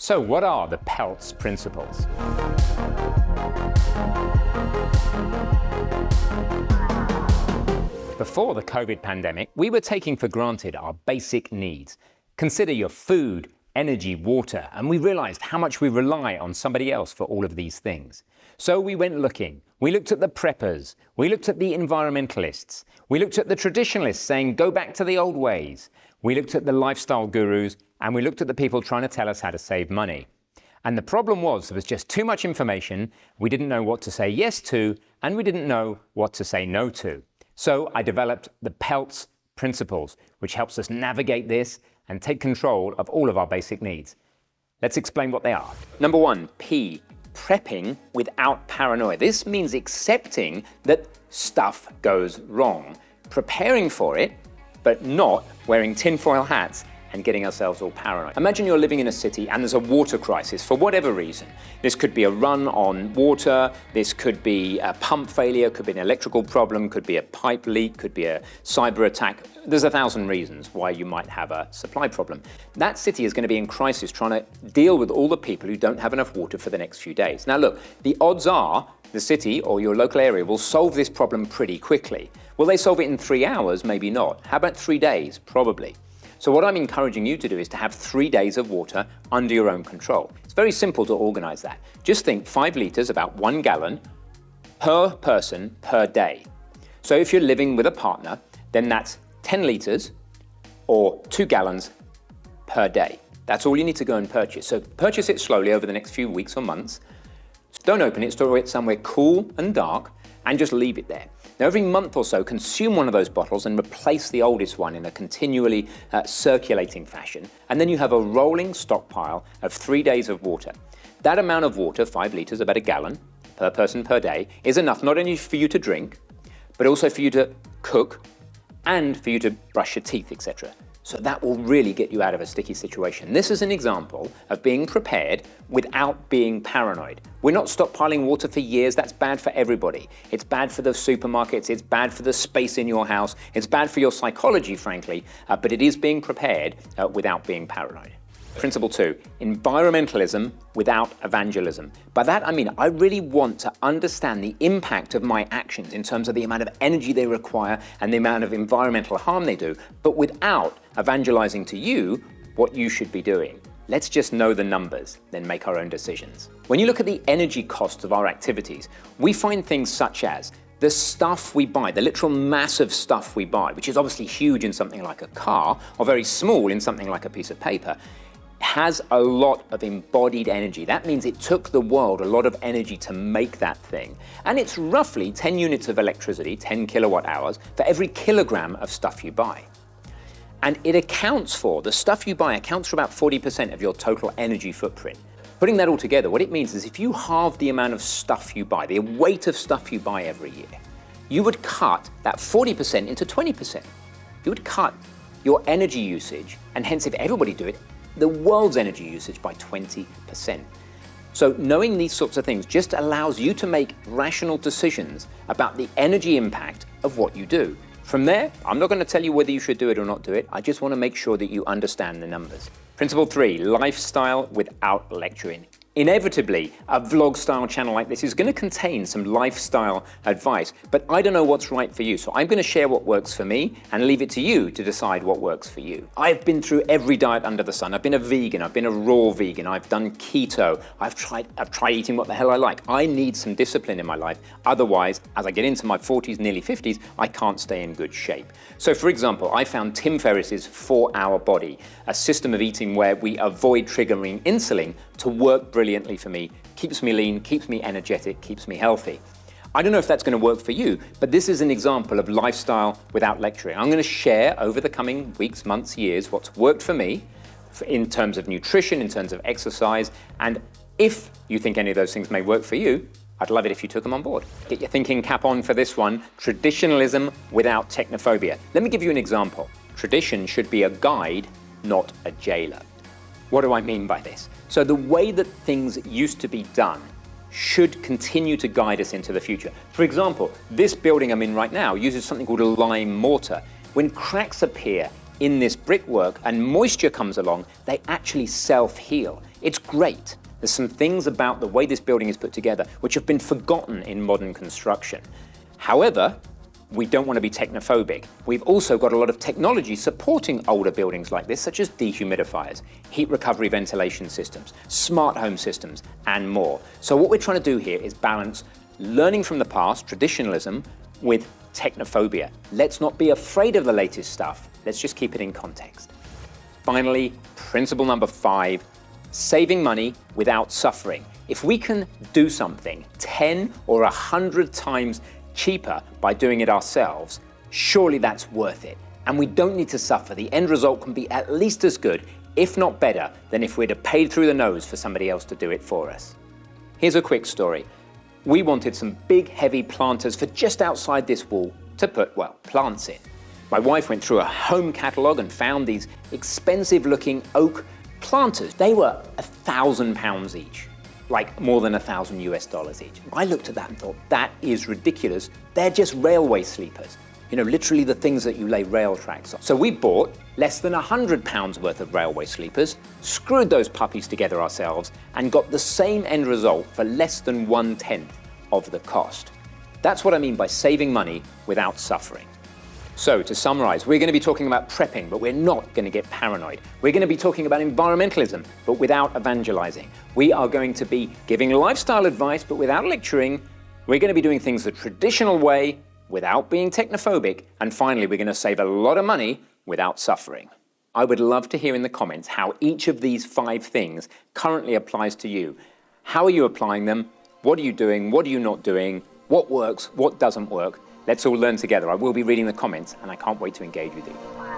So what are the Peltz principles? Before the COVID pandemic, we were taking for granted our basic needs. Consider your food, energy, water, and we realized how much we rely on somebody else for all of these things. So we went looking. We looked at the preppers. We looked at the environmentalists. We looked at the traditionalists saying, go back to the old ways. We looked at the lifestyle gurus, and we looked at the people trying to tell us how to save money. And the problem was there was just too much information. We didn't know what to say yes to, and we didn't know what to say no to. So I developed the Peltz principles, which helps us navigate this and take control of all of our basic needs. Let's explain what they are. Number one, P, prepping without paranoia. This means accepting that stuff goes wrong, preparing for it, but not wearing tinfoil hats and getting ourselves all paranoid. Imagine you're living in a city and there's a water crisis for whatever reason. This could be a run on water, this could be a pump failure, could be an electrical problem, could be a pipe leak, could be a cyber attack. There's 1,000 reasons why you might have a supply problem. That city is going to be in crisis trying to deal with all the people who don't have enough water for the next few days. Now look, the odds are the city or your local area will solve this problem pretty quickly. Will they solve it in 3 hours? Maybe not. How about 3 days? Probably. So what I'm encouraging you to do is to have 3 days of water under your own control. It's very simple to organize that. Just think 5 liters, about 1 gallon per person per day. So if you're living with a partner, then that's 10 liters or 2 gallons per day. That's all you need to go and purchase. So purchase it slowly over the next few weeks or months. Don't open it, store it somewhere cool and dark, and just leave it there. Now, every month or so, consume one of those bottles and replace the oldest one in a continually circulating fashion. And then you have a rolling stockpile of 3 days of water. That amount of water, 5 liters, about a gallon per person per day, is enough not only for you to drink, but also for you to cook and for you to brush your teeth, etc. So that will really get you out of a sticky situation. This is an example of being prepared without being paranoid. We're not stockpiling water for years. That's bad for everybody. It's bad for the supermarkets. It's bad for the space in your house. It's bad for your psychology, frankly, but it is being prepared without being paranoid. Principle 2, environmentalism without evangelism. By that I mean I really want to understand the impact of my actions in terms of the amount of energy they require and the amount of environmental harm they do, but without evangelizing to you what you should be doing. Let's just know the numbers, then make our own decisions. When you look at the energy costs of our activities, we find things such as the stuff we buy, the literal massive stuff we buy, which is obviously huge in something like a car or very small in something like a piece of paper, has a lot of embodied energy. That means it took the world a lot of energy to make that thing. And it's roughly 10 units of electricity, 10 kilowatt hours, for every kilogram of stuff you buy. And it accounts for, the stuff you buy accounts for about 40% of your total energy footprint. Putting that all together, what it means is if you halve the amount of stuff you buy, the weight of stuff you buy every year, you would cut that 40% into 20%. You would cut your energy usage, and hence if everybody do it, the world's energy usage by 20%. So knowing these sorts of things just allows you to make rational decisions about the energy impact of what you do. From there, I'm not going to tell you whether you should do it or not do it. I just want to make sure that you understand the numbers. Principle 3, lifestyle without lecturing. Inevitably, a vlog style channel like this is going to contain some lifestyle advice, but I don't know what's right for you. So I'm going to share what works for me and leave it to you to decide what works for you. I've been through every diet under the sun. I've been a vegan, I've been a raw vegan, I've done keto, I've tried eating what the hell I like. I need some discipline in my life. Otherwise, as I get into my 40s, nearly 50s, I can't stay in good shape. So for example, I found Tim Ferriss's 4-Hour Body, a system of eating where we avoid triggering insulin to work brilliantly for me, keeps me lean, keeps me energetic, keeps me healthy. I don't know if that's going to work for you, but this is an example of lifestyle without lecturing. I'm going to share over the coming weeks, months, years what's worked for me in terms of nutrition, in terms of exercise, and if you think any of those things may work for you, I'd love it if you took them on board. Get your thinking cap on for this one, traditionalism without technophobia. Let me give you an example. Tradition should be a guide, not a jailer. What do I mean by this? So the way that things used to be done should continue to guide us into the future. For example, this building I'm in right now uses something called a lime mortar. When cracks appear in this brickwork and moisture comes along, they actually self-heal. It's great. There's some things about the way this building is put together which have been forgotten in modern construction. However, we don't want to be technophobic. We've also got a lot of technology supporting older buildings like this, such as dehumidifiers, heat recovery ventilation systems, smart home systems, and more. So what we're trying to do here is balance learning from the past, traditionalism, with technophobia. Let's not be afraid of the latest stuff. Let's just keep it in context. Finally, principle number 5, saving money without suffering. If we can do something 10 or 100 times cheaper by doing it ourselves, surely that's worth it. And we don't need to suffer. The end result can be at least as good, if not better, than if we'd have paid through the nose for somebody else to do it for us. Here's a quick story. We wanted some big, heavy planters for just outside this wall to put, well, plants in. My wife went through a home catalogue and found these expensive-looking oak planters. They were £1,000 each. Like more than $1,000 each. I looked at that and thought, that is ridiculous. They're just railway sleepers. You know, literally the things that you lay rail tracks on. So we bought less than £100 worth of railway sleepers, screwed those puppies together ourselves, and got the same end result for less than 1/10 of the cost. That's what I mean by saving money without suffering. So to summarize, we're going to be talking about prepping, but we're not going to get paranoid. We're going to be talking about environmentalism, but without evangelizing. We are going to be giving lifestyle advice, but without lecturing. We're going to be doing things the traditional way without being technophobic. And finally, we're going to save a lot of money without suffering. I would love to hear in the comments how each of these 5 things currently applies to you. How are you applying them? What are you doing? What are you not doing? What works? What doesn't work? Let's all learn together. I will be reading the comments and I can't wait to engage with you.